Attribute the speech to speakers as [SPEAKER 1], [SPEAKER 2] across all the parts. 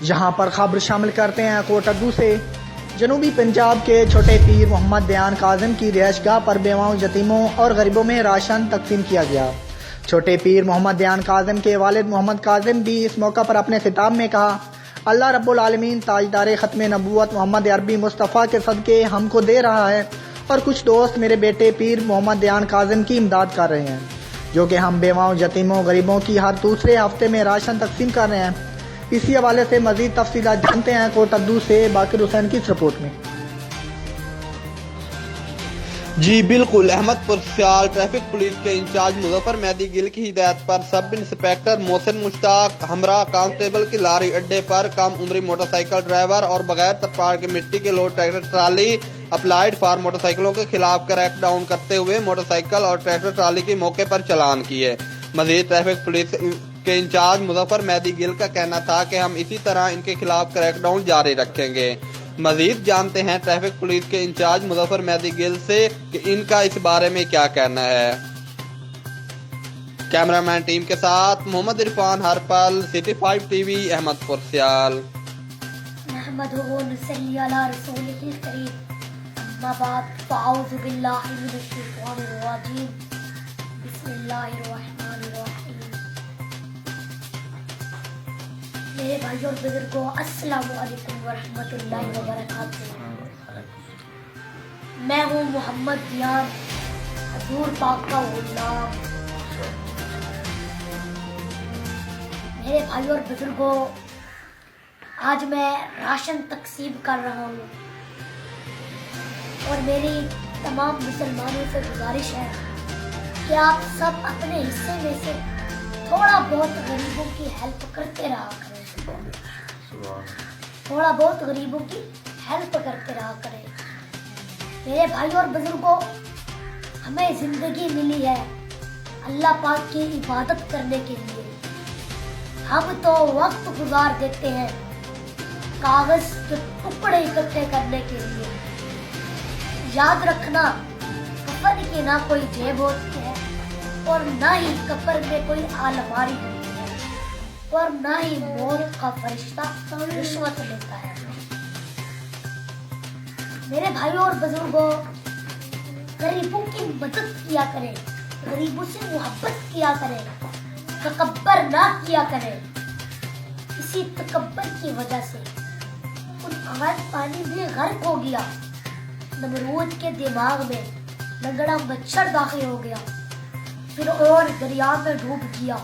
[SPEAKER 1] یہاں پر خبر شامل کرتے ہیں کوٹادو سے۔ جنوبی پنجاب کے چھوٹے پیر محمد دیان کاظم کی رہائش گاہ پر بیواؤں، یتیموں اور غریبوں میں راشن تقسیم کیا گیا۔ چھوٹے پیر محمد دیان کاظم کے والد محمد کاظم بھی اس موقع پر اپنے خطاب میں کہا، اللہ رب العالمین تاجدار ختم نبوت محمد عربی مصطفیٰ کے صدقے ہم کو دے رہا ہے، اور کچھ دوست میرے بیٹے پیر محمد دیان کاظم کی امداد کر رہے ہیں، جو کہ ہم بیواؤں، یتیموں، غریبوں کی ہر دوسرے ہفتے میں راشن تقسیم کر رہے ہیں۔ اسی حوالے سے مزید تفصیلات جانتے ہیں کوٹادو سے باقر حسین کی اس رپورٹ میں۔
[SPEAKER 2] جی بالکل، احمد پور سیال ٹریفک پولیس کے انچارج مظفر مہدی گل کی ہدایت پر سب انسپکٹر محسن مشتاق ہمراہ کانسٹیبل کی لاری اڈے پر کم عمری موٹر سائیکل ڈرائیور اور بغیر ترپاڑ کی مٹی کے load tractor trolley applied for motor سائیکلوں کے خلاف کریک ڈاؤن کرتے ہوئے موٹر سائیکل اور ٹریکٹر ٹرالی کی موقع پر چلان کیے۔ مزید ٹریفک پولیس کے انچارج مظفر مہدی گل کا کہنا تھا کہ ہم اسی طرح ان کے خلاف کریک ڈاؤن جاری رکھیں گے۔ مزید جانتے ہیں ٹریفک پولیس کے انچارج مظفر مہدی گل سے کہ ان کا اس بارے میں کیا کہنا ہے۔ کیمرہ مین ٹیم کے ساتھ Muhammad Irfan Harpal, city 5 TV, Ahmedpur Sial.
[SPEAKER 3] نحمدہ و نصلی علی رسولہ الکریم، اما بعد فاعوذ باللہ من الشیطان الرجیم، بسم اللہ الرحمن الرحیم۔ میرے بھائیوں اور بزرگوں، السلام علیکم ورحمۃ اللہ وبرکاتہ۔ میں ہوں محمد دیان، حضور پاک کا غلام۔ میرے بھائیوں اور بزرگوں، آج میں راشن تقسیم کر رہا ہوں، اور میری تمام مسلمانوں سے گزارش ہے کہ آپ سب اپنے حصے میں سے تھوڑا بہت غریبوں کی ہیلپ کرتے رہا کریں، تھوڑا بہت غریبوں کی ہیلپ کرتے رہا کریں۔ میرے بھائیوں اور بزرگوں، ہمیں زندگی ملی ہے اللہ پاک کی عبادت کرنے کے لیے، ہم تو وقت گزار دیتے ہیں کاغذ کے ٹکڑے اکٹھے کرنے کے لیے۔ یاد رکھنا، کفن کی نہ کوئی جیب ہوتی ہے، اور نہ ہی قبر میں کوئی الماری ہوتی ہے، اور نہ ہی موت کا فرشتہ رشوت لیتا ہے۔ میرے بھائیوں اور بزرگوں، غریبوں کی مدد کیا کریں، غریبوں سے محبت کیا کریں، تکبر نہ کیا کریں۔ اسی تکبر کی وجہ سے آج پانی بھی غرق ہو گیا، نمرود کے دماغ میں لنگڑا مچھر داخل ہو گیا، پھر اور دریا میں ڈوب گیا،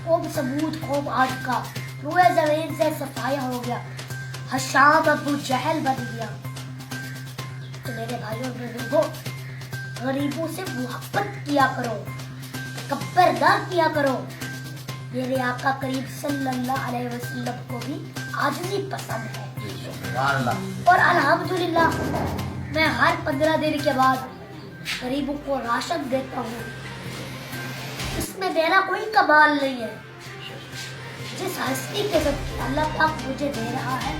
[SPEAKER 3] قوم سمود قوم عاد کا روئے زمین سے صفایا ہو گیا، حشام ابو جہل بن گیا۔ تو میرے بھائیوں اور بزرگوں، غریبوں سے محبت کیا کرو، تکبر نہ کیا کرو۔ میرے آقا کریم صلی اللہ علیہ وسلم کو بھی عاجزی پسند ہے، اور الحمدللہ میں ہر 15 دن کے بعد غریبوں کو راشن دیتا ہوں۔ اس میں میرا کوئی کمال نہیں ہے، جس ہستی کے سب اللہ پاک مجھے دے رہا ہے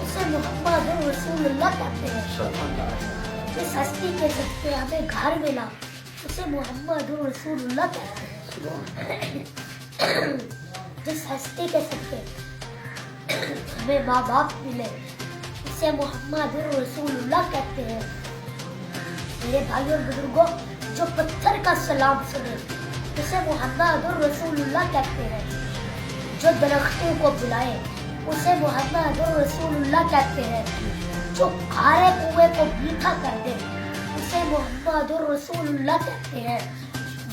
[SPEAKER 3] اسے محمد رسول اللہ کہتے ہیں۔ جس ہستی کے سب ہمیں گھر ملا اسے محمد رسول اللہ کہتے ہیں۔ جس ہستی کے سب ہمیں ماں باپ ملے اسے محمد رسول اللہ کہتے ہیں۔ میرے بھائیوں اور بزرگوں، جو پتھر کا سلام سنے اسے محمد رسول اللہ کہتے ہیں۔ جو درختوں کو بلائے اسے محمد رسول اللہ کہتے ہیں۔ جو کھارے کنویں کو میٹھا کر دے اسے محمد رسول اللہ کہتے ہیں۔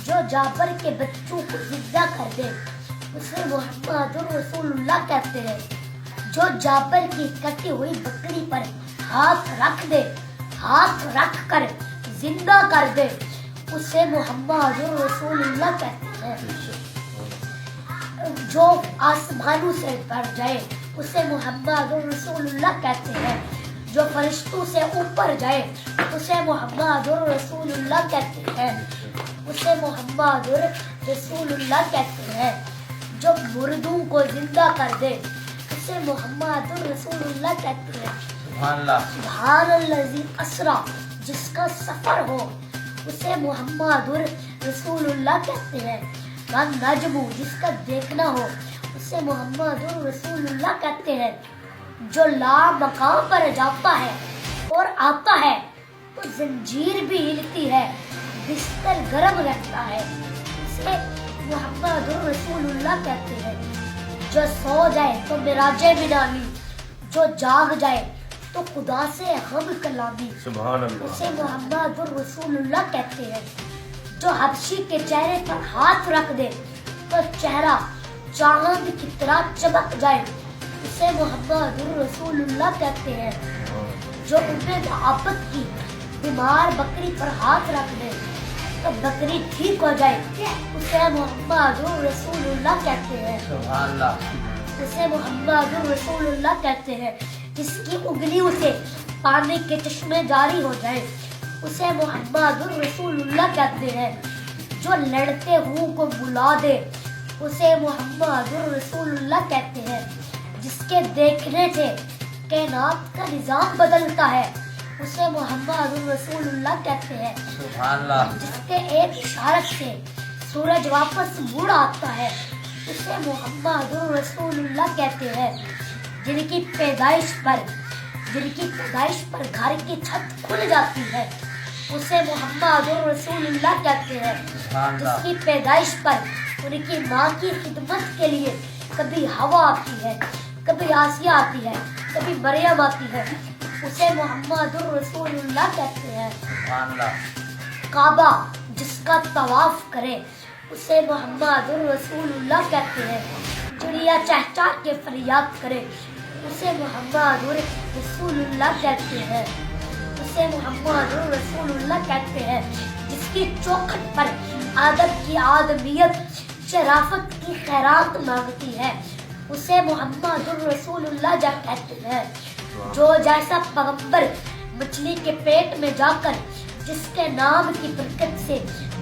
[SPEAKER 3] جو جابر کے بچوں کو زندہ کر دے اسے محمد رسول اللہ کہتے ہیں۔ جو جابر کی کٹی ہوئی بکری پر ہاتھ رکھ دے، ہاتھ رکھ کر زندہ کر دے اسے محمد رسول اللہ کہتے ہیں۔ جو آسمانوں سے بڑھ جائے اسے محمد رسول اللہ کہتے ہیں۔ جو فرشتوں سے اوپر جائے اسے محمد رسول اللہ کہتے ہیں، اسے محمد رسول اللہ کہتے ہیں۔ جو مردوں کو زندہ کر دے اسے محمد رسول اللہ کہتے ہیں۔ سبحان الذی اسریٰ، جس کا سفر ہو اسے محمد رسول اللہ کہتے ہیں۔ والنجم، جس کا دیکھنا ہو उसे मोहम्मद रसूलुल्लाह कहते हैं। जो ला मकाम पर जाता है और आता है तो जंजीर भी हिलती है, बिस्तर गर्म रहता है, इसे मोहम्मद रसूलुल्लाह कहते हैं। जो सो जाए तो मिराजे मिनानी, जो जाग जाए तो खुदा से हम कलामी,
[SPEAKER 4] सुभान अल्लाह।
[SPEAKER 3] उसे मोहम्मद रसूलुल्लाह कहते हैं। जो हबशी के चेहरे पर हाथ रख दे तो चेहरा चांद की तरह चमक जाए, उसे मोहम्मद रसूलुल्लाह कहते हैं। जो उन्हें मोहब्बत की बीमार बकरी पर हाथ रख दे तो बकरी ठीक हो जाए, उसे मोहम्मद रसूलुल्लाह कहते हैं।
[SPEAKER 4] सुभान अल्लाह।
[SPEAKER 3] उसे मोहम्मद रसूलुल्लाह कहते हैं। जिसकी उंगलियों से पानी के चश्मे जारी हो जाए, उसे मोहम्मद रसूलुल्लाह कहते हैं। जो लड़ते हुए को बुला दे, उसे मोहम्मद रसूलुल्लाह कहते हैं। जिसके देखने से कायनात का निजाम बदलता है, उसे मोहम्मद रसूलुल्लाह कहते हैं।
[SPEAKER 4] सुभान अल्लाह।
[SPEAKER 3] जिसके एक इशारत से सूरज वापस मुड़ आता है, उसे मोहम्मद रसूलुल्लाह कहते हैं। जिनकी पैदाइश पर घर की छत खुल जाती है, उसे मोहम्मद रसूलुल्लाह कहते हैं। जिसकी पैदाइश पर उनकी माँ की खिदमत के लिए कभी हवा आती है, कभी आसिया आती है, कभी मरियम आती है, उसे मोहम्मद रसूलुल्लाह कहते हैं। काबा जिसका तवाफ करे, उसे मोहम्मद रसूलुल्लाह कहते हैं। चिड़िया चहचहा के फरियाद करे, उसे मोहम्मद रसूलुल्लाह कहते हैं। उसे मोहम्मद रसूलुल्लाह कहते हैं। जिसकी चौखट पर आदब की आदमियत शराफत की खैरात मांगती है, उसे मोहम्मद रसूलुल्लाह कहते हैं। जो जैसा पैगंबर मछली के पेट में जाकर जिसके नाम की बरकत से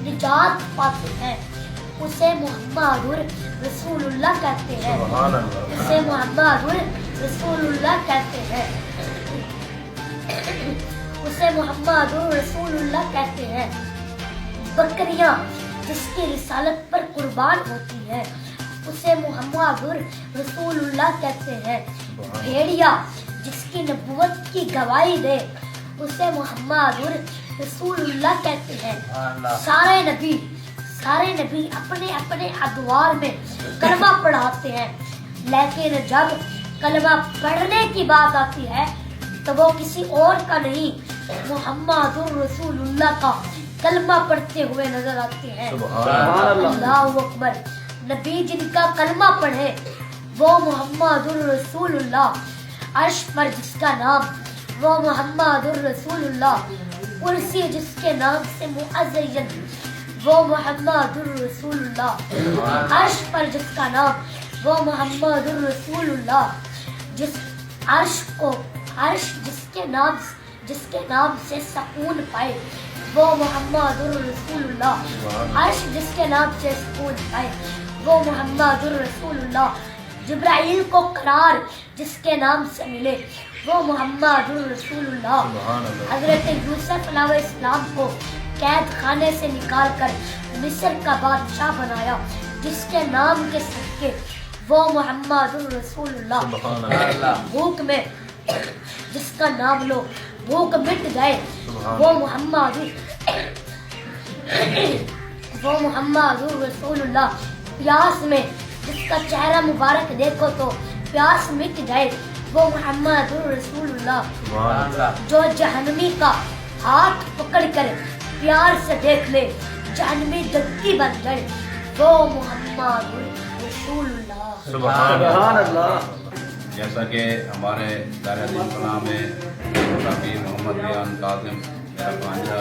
[SPEAKER 3] निजात पाते हैं, उसे मोहम्मद रसूलुल्लाह कहते हैं। उसे मोहम्मद रसूलुल्लाह कहते हैं। उसे मोहम्मद रसूलुल्लाह कहते हैं। बकरियां जिसकी रिसालत पर कुर्बान होती है, उसे मोहम्मद रसूलुल्लाह कहते हैं। भेड़िया जिसकी नबूवत की गवाही दे, उसे मोहम्मद रसूलुल्लाह कहते हैं। सारे नबी अपने अपने अदवार में कलमा पढ़ाते हैं, लेकिन जब कलमा पढ़ने की बात आती है तो वो किसी और का नहीं, मोहम्मद रसूलुल्लाह का कलमा पढ़ते हुए नजर आते हैं। अल्लाहु अकबर। नबी जिनका कलमा पढ़े वो मोहम्मद रसूलुल्लाह। अर्श पर जिसका नाम वो मोहम्मद रसूलुल्लाह। कुर्सी जिसके नाम से मुअज़्ज़न वो मोहम्मद रसूलुल्लाह। अर्श पर जिसका नाम वो मोहम्मद रसूलुल्लाह। जिस अर्श जिसके नाम से सकून पाए वो मोहम्मद रसूलुल्लाह। अर्श जिसके नाम से सकून पाए वो मोहम्मद रसूलुल्लाह। जिब्राइल को करार जिसके नाम से मिले वो मोहम्मद रसूलुल्लाह। हजरत यूसुफ अलैहिस्सलाम को कैद खाने से निकालकर मिस्र का बादशाह बनाया जिसके नाम के सदके वो मोहम्मद रसूलुल्लाह। भूख में जिसका नाम लो भूख मिट जाए वो मोहम्मद रसूलुल्लाह। प्यास में जिसका चेहरा मुबारक देखो तो प्यास मिट जाए वो मोहम्मद रसूलुल्लाह। जो जहन्नमी का हाथ पकड़कर प्यार से देख ले जहन्नमी जत्ती बन जाए वो मोहम्मद रसूलुल्लाह।
[SPEAKER 4] सुभान अल्लाह।
[SPEAKER 5] जैसा कि हमारे दायरा में पीर मोहम्मद दियान काज़िम मेरा भांजा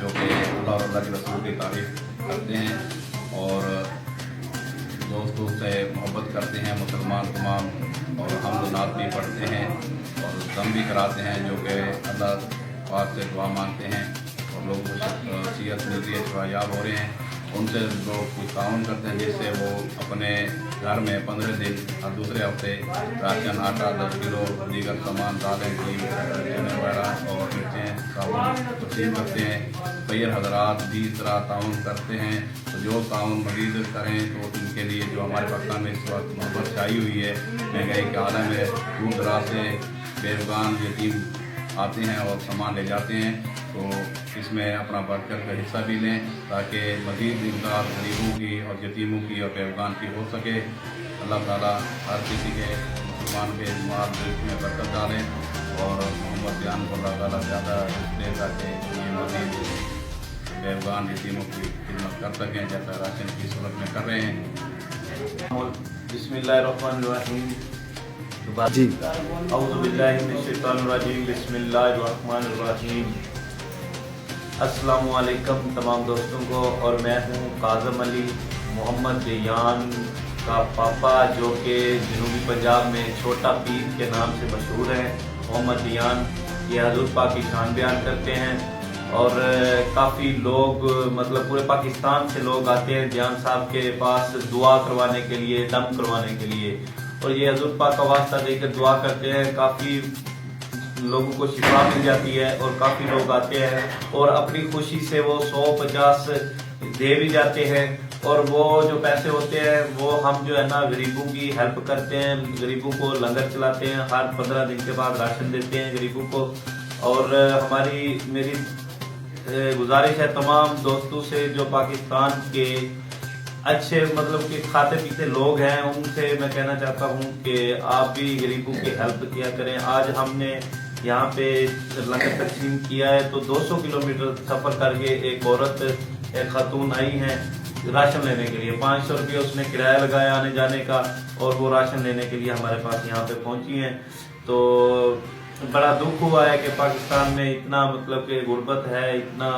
[SPEAKER 5] जो कि अल्लाह और अल्लाह के रसूल की तारीफ करते हैं और दोस्तों से मोहब्बत करते हैं, मुसलमान तमाम, और हम नात भी पढ़ते हैं और दम भी कराते हैं जो कि अल्लाह पाक से दुआ मांगते हैं और लोग सीहत मिलती है, शफायाब हो रहे हैं, उनसे लोग कुछ ताउन करते हैं जिससे वो अपने घर में 15 दिन और दूसरे हफ्ते राशन, आटा 10 किलो, दीगर सामान, दालें, घी, चने वगैरह और मिर्चें, साबुन तकसीम करते हैं। फकीर हजरात भी इस तरह ताउन करते हैं, तो जो ताउन मजीद करें तो उनके लिए जो हमारे पाकिस्तान में इस वक्त मोहब्बत छाई हुई है, महंगाई के आलम में दूर दराज से बेरुगान यतीम आते हैं और सामान ले जाते हैं, तो इसमें अपना बढ़-चढ़ कर हिस्सा भी लें ताकि मज़ीद इमदाद गरीबों की और यतीमों की और बेरुगान की हो सके। अल्लाह ताला हर किसी के मुसलमान के माल में बरकत डालें और मोहम्मद बयान को अल्लाह ताला ज़्यादा दे ताकि ये मज़ीद बेरुगान यतीमों की खिदमत कर सकें जैसा राशन की सूरत में कर रहे हैं।
[SPEAKER 6] बिस्मिल्लाहिर्रहमानिर्रहीम। जी औज़ु बिल्लाहि मिनश शैतानिर रजीम। बिस्मिल्लाहिर्रहमानिर्रहीम। अस्सलामु अलैकुम तमाम दोस्तों को, और मैं हूँ काज़म अली मोहम्मद दियान का पापा, जो कि जनूबी पंजाब में छोटा पीर के नाम से मशहूर है। मोहम्मद दियान ये हज़रत पाक की शान बयान करते हैं और काफ़ी लोग मतलब पूरे पाकिस्तान से लोग आते हैं दियान साहब के पास दुआ करवाने के लिए, दम करवाने के लिए, और ये हज़रत पाक का वास्ता देकर दुआ करते हैं। काफ़ी लोगों को शिफा मिल जाती है और काफ़ी लोग आते हैं और अपनी खुशी से वो 150 दे भी जाते हैं, और वो जो पैसे होते हैं वो हम जो है ना गरीबों की हेल्प करते हैं, गरीबों को लंगर चलाते हैं, हर 15 दिन के बाद राशन देते हैं गरीबों को। और मेरी गुजारिश है तमाम दोस्तों से जो पाकिस्तान के अच्छे मतलब कि खाते पीते लोग हैं, उनसे मैं कहना चाहता हूं कि आप भी गरीबों की हेल्प किया करें। आज हमने यहाँ पे लंगर तकसीम किया है, तो 200 किलोमीटर सफ़र करके एक औरत, एक खातून आई हैं राशन लेने के लिए। 500 रुपये उसने किराया लगाया आने जाने का, और वो राशन लेने के लिए हमारे पास यहाँ पे पहुँची हैं। तो बड़ा दुख हुआ है कि पाकिस्तान में इतना मतलब कि गुर्बत है, इतना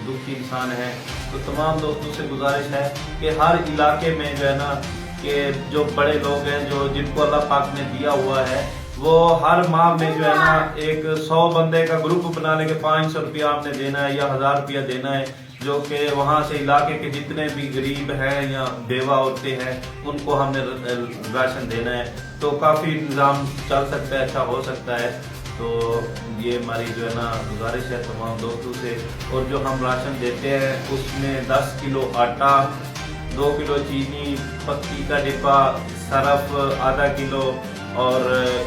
[SPEAKER 6] दुखी इंसान है। तो तमाम दोस्तों से गुजारिश है कि हर इलाके में जो है ना कि जो बड़े लोग हैं, जो जिनको अल्लाह पाक ने दिया हुआ है, वो हर माह में जो है ना एक 100 बंदे का ग्रुप बना ले के 500 रुपया आपने देना है या 1000 रुपया देना है, जो कि वहाँ से इलाके के जितने भी गरीब हैं या बेवा औरतें हैं उनको हमने राशन देना है। तो काफ़ी इंतज़ाम चल सकता है, अच्छा हो सकता है। तो ये हमारी जो है ना गुजारिश है तमाम दोस्तों से। और जो हम राशन देते हैं उसमें 10 किलो आटा, 2 किलो चीनी, पत्ती का डिब्बा, सरफ आधा किलो, और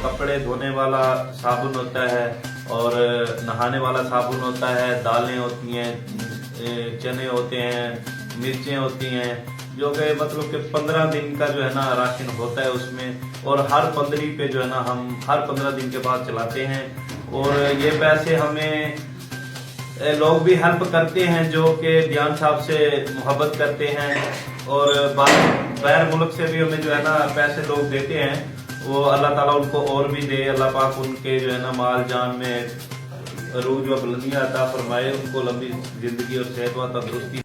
[SPEAKER 6] कपड़े धोने वाला साबुन होता है, और नहाने वाला साबुन होता है, दालें होती हैं, चने होते हैं, मिर्चें होती हैं, जो कि मतलब कि 15 दिन का जो है ना राशन होता है उसमें। और हर 15 पे जो है ना हम हर 15 दिन के बाद चलाते हैं। और ये पैसे हमें लोग भी हेल्प करते हैं जो कि दियान साहब से मोहब्बत करते हैं, और बाहर मुल्क से भी हमें जो है ना पैसे लोग देते हैं। वो अल्लाह ताला उनको और भी दे, अल्लाह पाक उनके जो है ना माल जान में रूज व बुलंदियां अता फरमाए, उनको लंबी जिंदगी और सेहत व तंदुरुस्ती